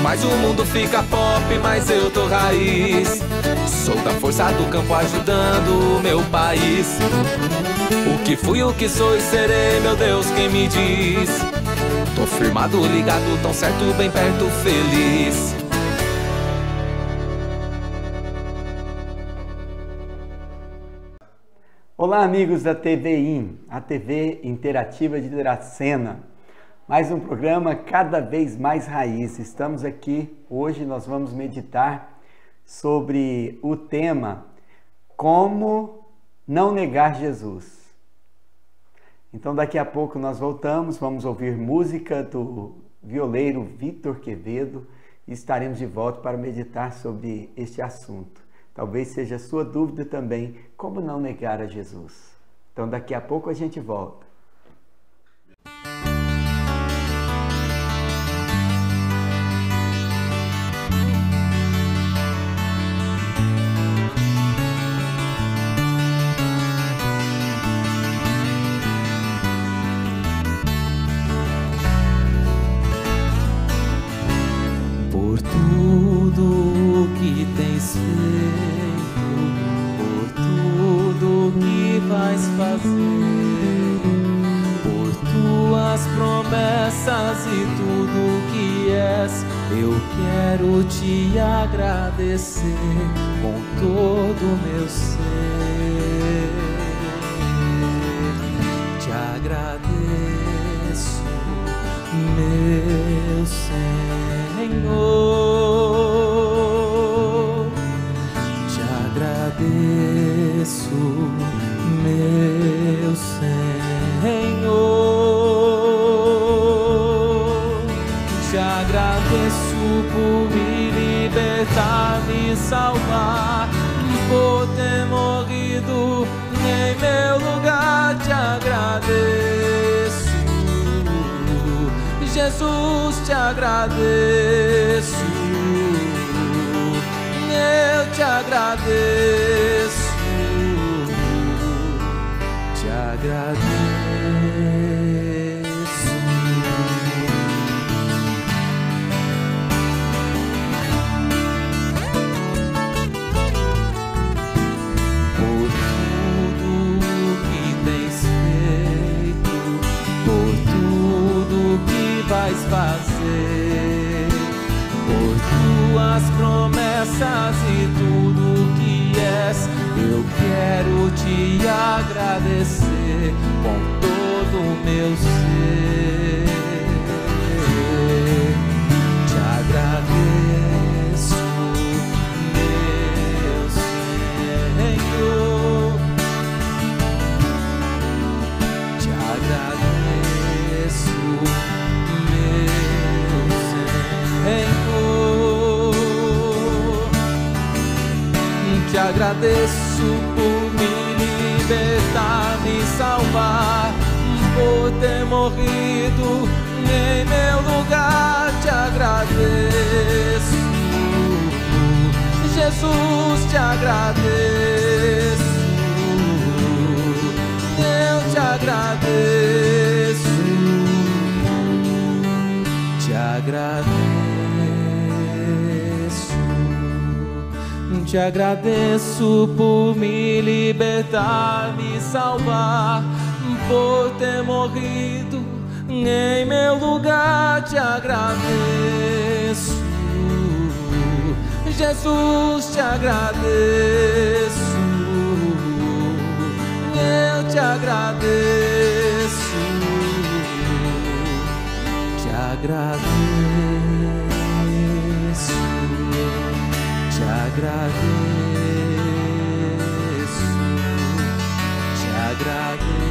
mais o mundo fica pop, mas eu tô raiz. Sou da força do campo ajudando o meu país. O que fui, o que sou e serei, meu Deus, quem me diz? Tô firmado, ligado, tão certo, bem perto, feliz. Olá, amigos da TVIM, a TV Interativa de Dracena. Mais um programa cada vez mais raiz. Estamos aqui, hoje nós vamos meditar sobre o tema Como não negar Jesus. Então daqui a pouco nós voltamos, vamos ouvir música do violeiro Vitor Quevedo e estaremos de volta para meditar sobre este assunto. Talvez seja a sua dúvida também, como não negar a Jesus. Então daqui a pouco a gente volta. Por tudo que tens feito, por tudo que vais fazer, por tuas promessas e tudo que és, eu quero te agradecer com todo o meu ser. Te agradeço, meu Senhor, te agradeço, meu Senhor, te agradeço por me libertar, me salvar, por ter morrido em meu lugar. Te agradeço, Jesus, te agradeço, eu te agradeço, te agradeço. Por tudo que tens feito, por tudo que vais fazer, por tuas promessas e tudo que és, eu quero te agradecer com todo o meu ser. Te agradeço, meu Senhor, te agradeço, te agradeço por me libertar, me salvar, por ter morrido em meu lugar. Te agradeço, Jesus, te agradeço, eu te agradeço, te agradeço. Te agradeço por me libertar, me salvar, por ter morrido em meu lugar. Te agradeço, Jesus, te agradeço, eu te agradeço, te agradeço, te agradeço, te agradeço.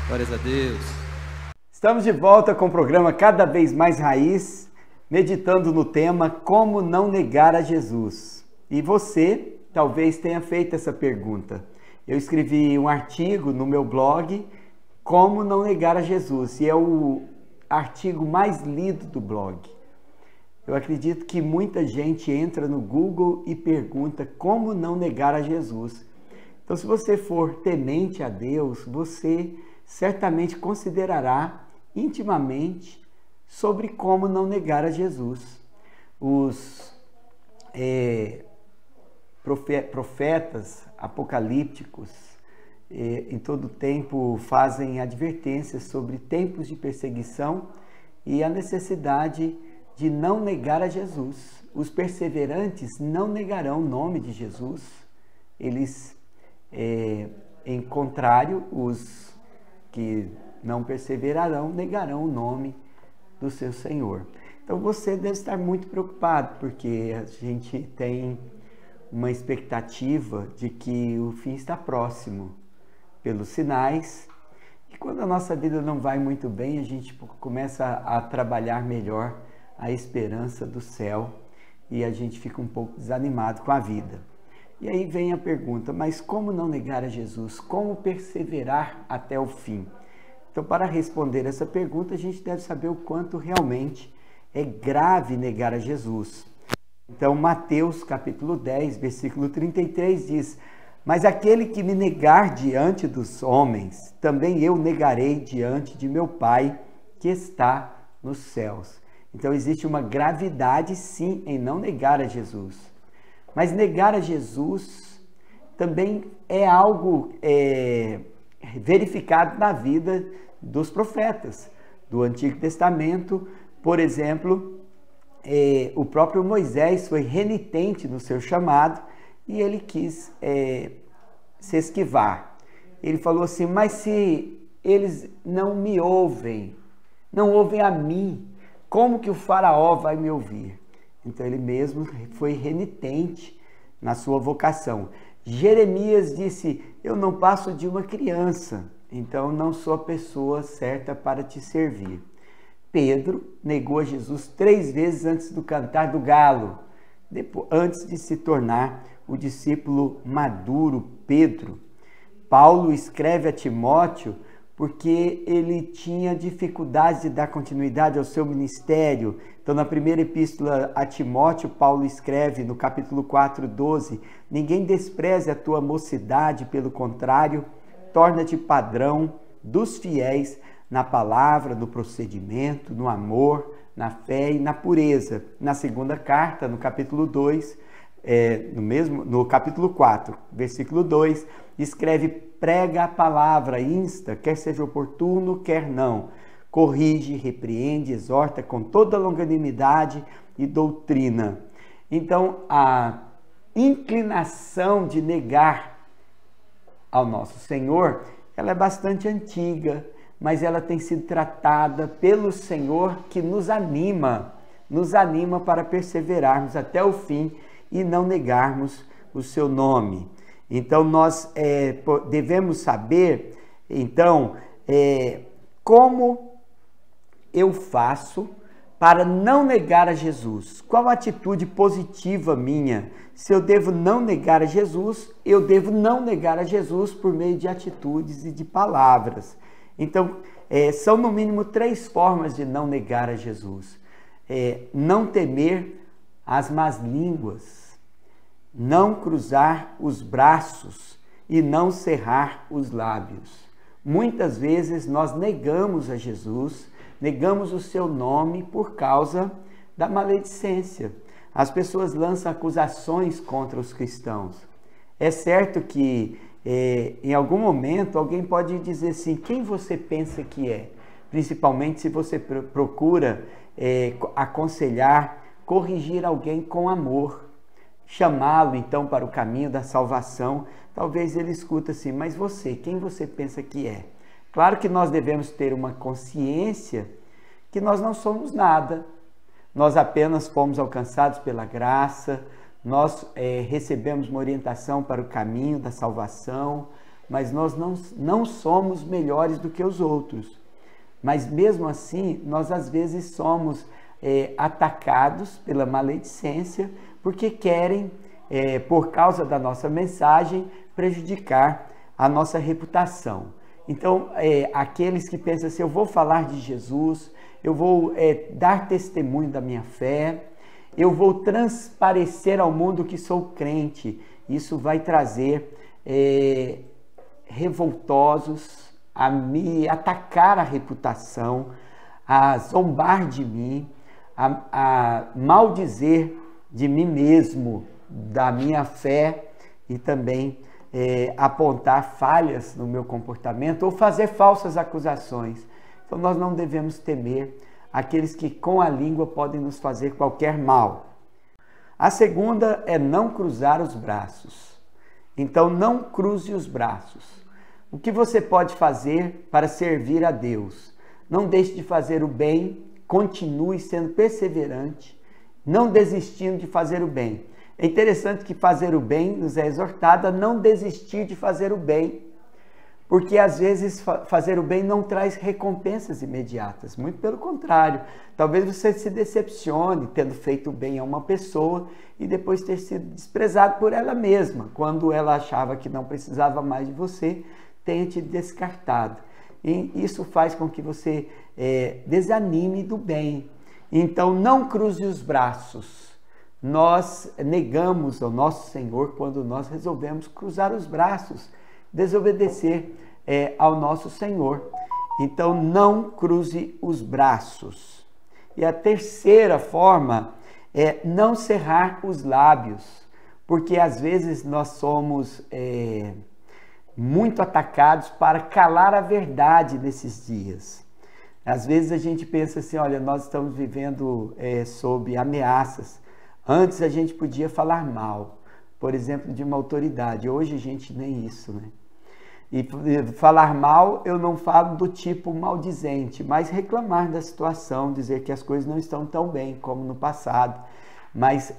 Glórias a Deus. Estamos de volta com o programa Cada Vez Mais Raiz, meditando no tema Como não negar a Jesus. E você talvez tenha feito essa pergunta. Eu escrevi um artigo no meu blog, Como não negar a Jesus, e é o artigo mais lido do blog. Eu acredito que muita gente entra no Google e pergunta como não negar a Jesus. Então, se você for temente a Deus, você certamente considerará intimamente sobre como não negar a Jesus. Os profetas apocalípticos em todo tempo fazem advertências sobre tempos de perseguição e a necessidade de não negar a Jesus. Os perseverantes não negarão o nome de Jesus, eles, em contrário, os que não perseverarão negarão o nome do seu Senhor. Então você deve estar muito preocupado, porque a gente tem uma expectativa de que o fim está próximo, pelos sinais, e quando a nossa vida não vai muito bem, a gente começa a trabalhar melhor a esperança do céu e a gente fica um pouco desanimado com a vida. E aí vem a pergunta, mas como não negar a Jesus? Como perseverar até o fim? Então, para responder essa pergunta, a gente deve saber o quanto realmente é grave negar a Jesus. Então, Mateus capítulo 10, versículo 33 diz: mas aquele que me negar diante dos homens, também eu negarei diante de meu Pai que está nos céus. Então, existe uma gravidade, sim, em não negar a Jesus. Mas negar a Jesus também é algo verificado na vida dos profetas do Antigo Testamento. Por exemplo, o próprio Moisés foi renitente no seu chamado e ele quis se esquivar. Ele falou assim, mas se eles não me ouvem, não ouvem a mim, como que o faraó vai me ouvir? Então ele mesmo foi renitente na sua vocação. Jeremias disse, eu não passo de uma criança, então não sou a pessoa certa para te servir. Pedro negou a Jesus 3 vezes antes do cantar do galo, antes de se tornar o discípulo maduro Pedro. Paulo escreve a Timóteo porque ele tinha dificuldade de dar continuidade ao seu ministério. Então, na primeira epístola a Timóteo, Paulo escreve no capítulo 4, 12, ninguém despreze a tua mocidade, pelo contrário, torna-te padrão dos fiéis na palavra, no procedimento, no amor, na fé e na pureza. Na segunda carta, no capítulo 2, no capítulo 4, versículo 2, escreve, prega a palavra, insta, quer seja oportuno, quer não, corrige, repreende, exorta com toda longanimidade e doutrina. Então, a inclinação de negar ao nosso Senhor, ela é bastante antiga, mas ela tem sido tratada pelo Senhor, que nos anima para perseverarmos até o fim e não negarmos o seu nome. Então, nós devemos saber, então, como eu faço para não negar a Jesus? Qual a atitude positiva minha? Se eu devo não negar a Jesus, eu devo não negar a Jesus por meio de atitudes e de palavras. Então, são no mínimo 3 formas de não negar a Jesus. Não temer as más línguas, não cruzar os braços e não cerrar os lábios. Muitas vezes nós negamos a Jesus, negamos o seu nome por causa da maledicência. As pessoas lançam acusações contra os cristãos. É certo que em algum momento alguém pode dizer assim, quem você pensa que é? Principalmente se você procura aconselhar, corrigir alguém com amor, chamá-lo então para o caminho da salvação. Talvez ele escuta assim, mas você, quem você pensa que é? Claro que nós devemos ter uma consciência que nós não somos nada, nós apenas fomos alcançados pela graça, nós recebemos uma orientação para o caminho da salvação, mas nós não somos melhores do que os outros. Mas mesmo assim, nós às vezes somos atacados pela maledicência, porque querem, por causa da nossa mensagem, prejudicar a nossa reputação. Então, aqueles que pensam assim, eu vou falar de Jesus, eu vou dar testemunho da minha fé, eu vou transparecer ao mundo que sou crente, isso vai trazer revoltosos, a me atacar a reputação, a zombar de mim, a maldizer de mim mesmo, da minha fé e também apontar falhas no meu comportamento ou fazer falsas acusações. Então nós não devemos temer aqueles que com a língua podem nos fazer qualquer mal. A segunda é não cruzar os braços. Então não cruze os braços. O que você pode fazer para servir a Deus? Não deixe de fazer o bem, continue sendo perseverante, não desistindo de fazer o bem. É interessante que fazer o bem nos é exortado a não desistir de fazer o bem, porque às vezes fazer o bem não traz recompensas imediatas, muito pelo contrário. Talvez você se decepcione tendo feito o bem a uma pessoa e depois ter sido desprezado por ela mesma, quando ela achava que não precisava mais de você, tenha te descartado. E isso faz com que você desanime do bem. Então não cruze os braços. Nós negamos ao nosso Senhor quando nós resolvemos cruzar os braços, desobedecer ao nosso Senhor. Então não cruze os braços. E a terceira forma é não cerrar os lábios, porque às vezes nós somos muito atacados para calar a verdade nesses dias. Às vezes a gente pensa assim, olha, nós estamos vivendo sob ameaças. Antes a gente podia falar mal, por exemplo, de uma autoridade. Hoje a gente nem isso, né? E falar mal, eu não falo do tipo maldizente, mas reclamar da situação, dizer que as coisas não estão tão bem como no passado. Mas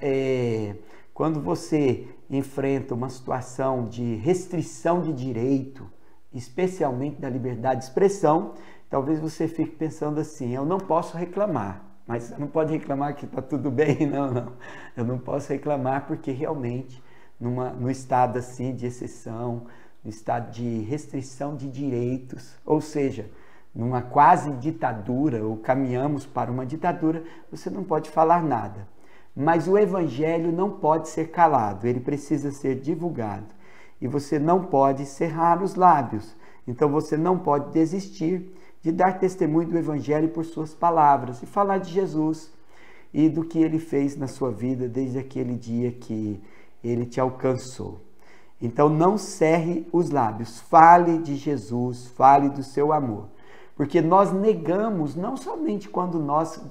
quando você enfrenta uma situação de restrição de direito, especialmente da liberdade de expressão, talvez você fique pensando assim, eu não posso reclamar. Mas você não pode reclamar que está tudo bem, não. Eu não posso reclamar porque realmente, no estado assim de exceção, no estado de restrição de direitos, ou seja, numa quase ditadura, ou caminhamos para uma ditadura, você não pode falar nada. Mas o evangelho não pode ser calado, ele precisa ser divulgado. E você não pode cerrar os lábios, então você não pode desistir de dar testemunho do evangelho por suas palavras e falar de Jesus e do que ele fez na sua vida desde aquele dia que ele te alcançou. Então não cerre os lábios, fale de Jesus, fale do seu amor, porque nós negamos não somente quando nós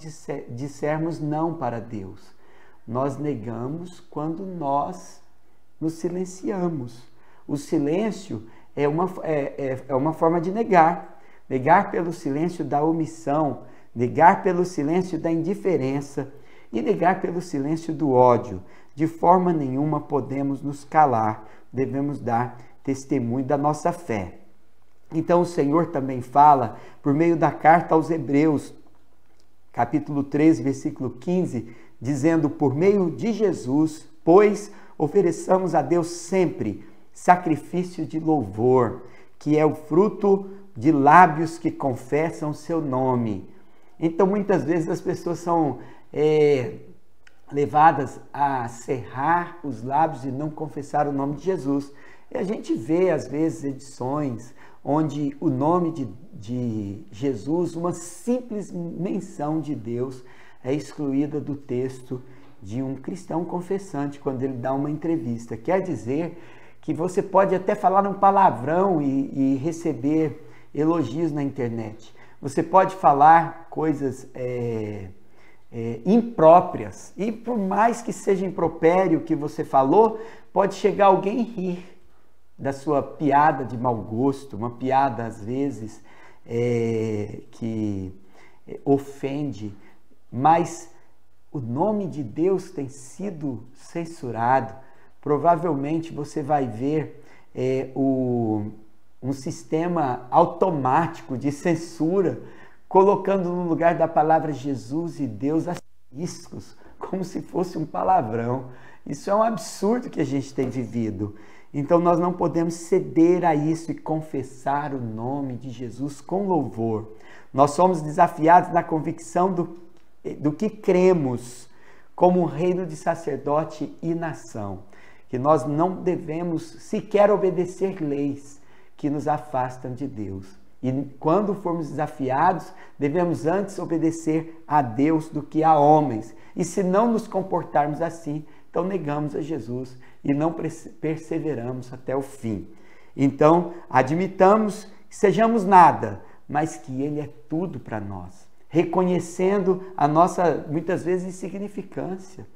dissermos não para Deus, nós negamos quando nós nos silenciamos. O silêncio é uma forma de negar. Negar pelo silêncio da omissão, negar pelo silêncio da indiferença e negar pelo silêncio do ódio. De forma nenhuma podemos nos calar, devemos dar testemunho da nossa fé. Então o Senhor também fala, por meio da carta aos Hebreus, capítulo 13, versículo 15, dizendo, por meio de Jesus, pois ofereçamos a Deus sempre sacrifício de louvor, que é o fruto de lábios que confessam o seu nome. Então, muitas vezes as pessoas são levadas a cerrar os lábios e não confessar o nome de Jesus. E a gente vê, às vezes, edições onde o nome de Jesus, uma simples menção de Deus, é excluída do texto de um cristão confessante quando ele dá uma entrevista. Quer dizer que você pode até falar um palavrão e receber elogios na internet. Você pode falar coisas impróprias e por mais que seja impropério que você falou, pode chegar alguém e rir da sua piada de mau gosto, uma piada às vezes que ofende, mas o nome de Deus tem sido censurado. Provavelmente você vai ver um sistema automático de censura, colocando no lugar da palavra Jesus e Deus asteriscos, como se fosse um palavrão. Isso é um absurdo que a gente tem vivido. Então nós não podemos ceder a isso e confessar o nome de Jesus com louvor. Nós somos desafiados na convicção do que cremos como um reino de sacerdote e nação. que nós não devemos sequer obedecer leis que nos afastam de Deus. E quando formos desafiados, devemos antes obedecer a Deus do que a homens. E se não nos comportarmos assim, então negamos a Jesus e não perseveramos até o fim. Então, admitamos que sejamos nada, mas que Ele é tudo para nós, reconhecendo a nossa, muitas vezes, insignificância.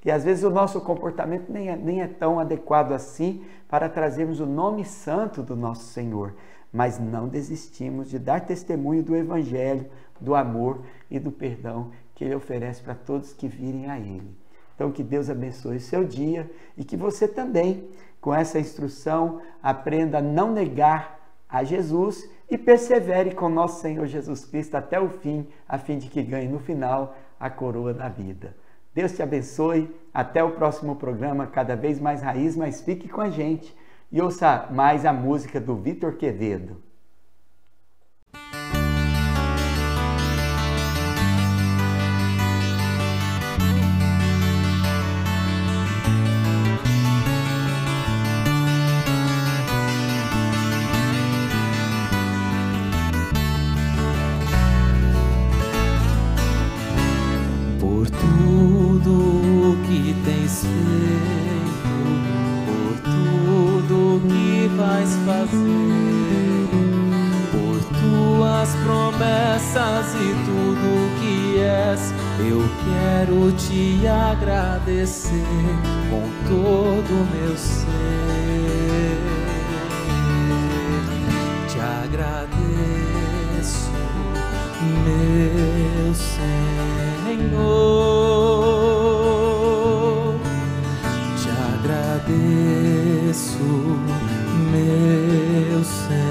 E às vezes o nosso comportamento nem é tão adequado assim para trazermos o nome santo do nosso Senhor. Mas não desistimos de dar testemunho do Evangelho, do amor e do perdão que Ele oferece para todos que virem a Ele. Então que Deus abençoe o seu dia e que você também, com essa instrução, aprenda a não negar a Jesus e persevere com nosso Senhor Jesus Cristo até o fim, a fim de que ganhe no final a coroa da vida. Deus te abençoe, até o próximo programa, Cada Vez Mais Raiz, mas fique com a gente e ouça mais a música do Vitor Quevedo. Por tudo que tens feito, por tudo que vais fazer, por tuas promessas e tudo que és, eu quero te agradecer com todo o meu ser. Te agradeço, meu Senhor, te agradeço, meu Senhor,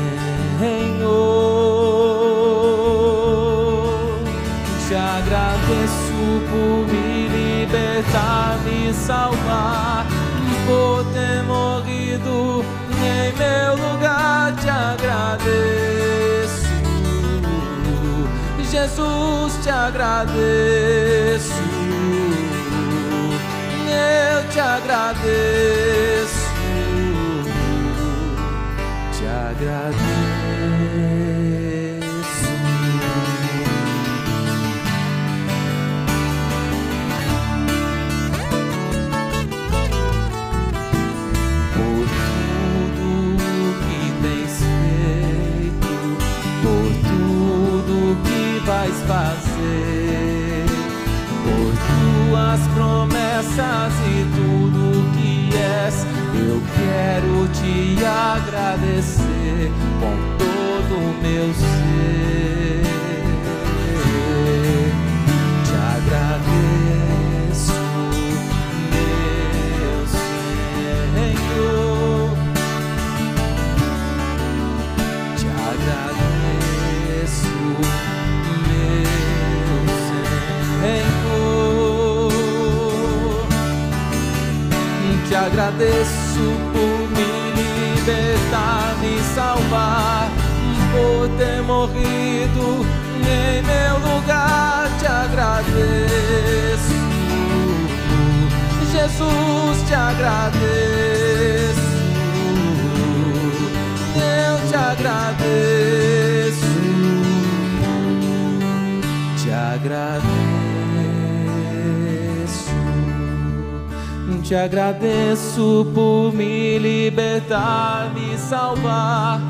te agradeço por me libertar, me salvar, por ter morrido em meu lugar. Te agradeço, Jesus, te agradeço, eu te agradeço, te agradeço. Por tudo que tens feito, por tudo que vais fazer, por tuas promessas e tudo que és, eu quero te agradecer com todo o meu ser. Te agradeço, meu Senhor, te agradeço, meu Senhor, te agradeço por me libertar, me salvar, por ter morrido em meu lugar. Te agradeço, Jesus, te agradeço, eu te agradeço, te agradeço, te agradeço por me libertar, me salvar,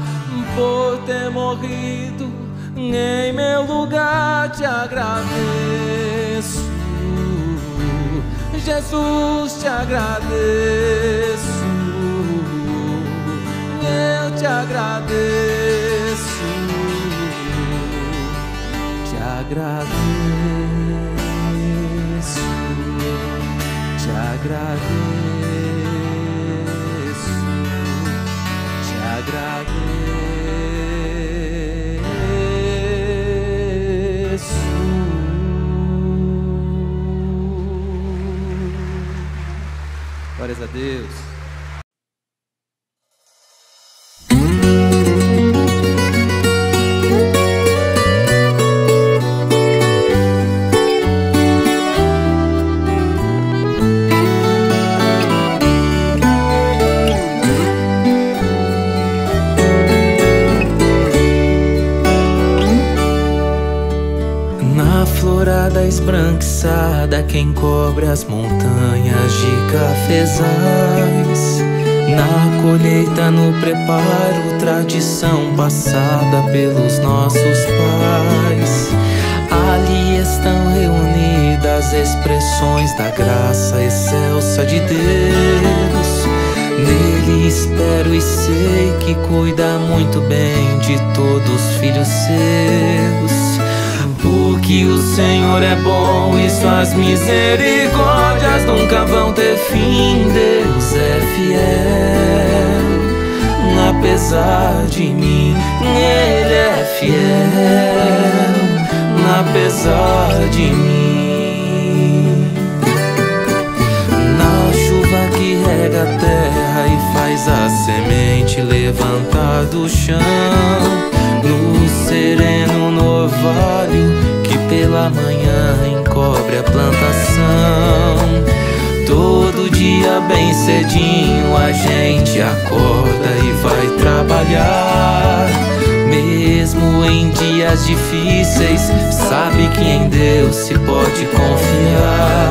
por ter morrido em meu lugar. Te agradeço, Jesus, te agradeço, eu te agradeço, te agradeço, te agradeço, te agradeço. Glórias a Deus. fixada que encobre as montanhas de cafezais. Na colheita, no preparo, tradição passada pelos nossos pais. Ali estão reunidas expressões da graça excelsa de Deus. Nele espero e sei que cuida muito bem de todos os filhos seus. Porque o Senhor é bom e suas misericórdias nunca vão ter fim. Deus é fiel, apesar de mim, Ele é fiel, apesar de mim. Na chuva que rega a terra e faz a semente levantar do chão, no sereno no orvalho que pela manhã encobre a plantação. Todo dia bem cedinho a gente acorda e vai trabalhar. Mesmo em dias difíceis, sabe que em Deus se pode confiar.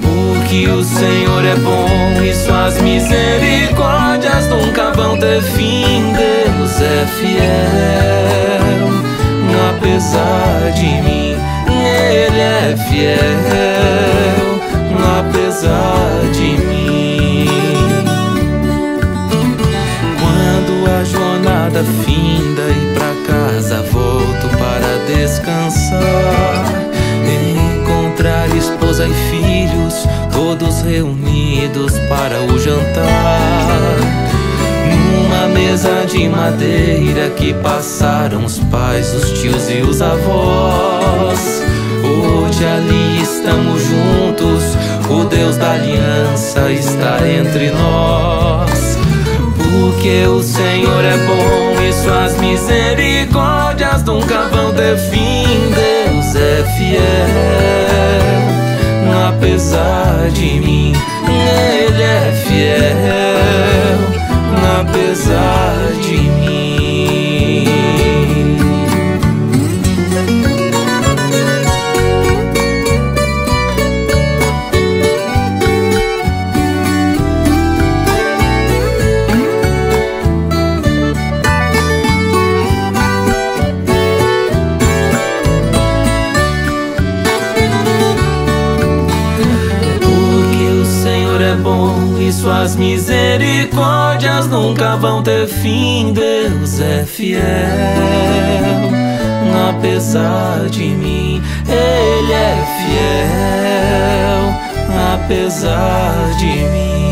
Porque o Senhor é bom e suas misericórdias nunca vão ter fim. Deus é fiel, apesar de mim, Ele é fiel, apesar de mim. Quando a jornada finda e pra casa volto para descansar, encontrar esposa e filhos todos reunidos para o jantar. Numa mesa de madeira que passaram os pais, os tios e os avós. Hoje ali estamos juntos, o Deus da aliança está entre nós. Porque o Senhor é bom e suas misericórdias nunca vão ter fim. Deus é fiel, apesar de mim, Ele é fiel, apesar de mim. E suas misericórdias nunca vão ter fim. Deus é fiel, apesar de mim, Ele é fiel, apesar de mim.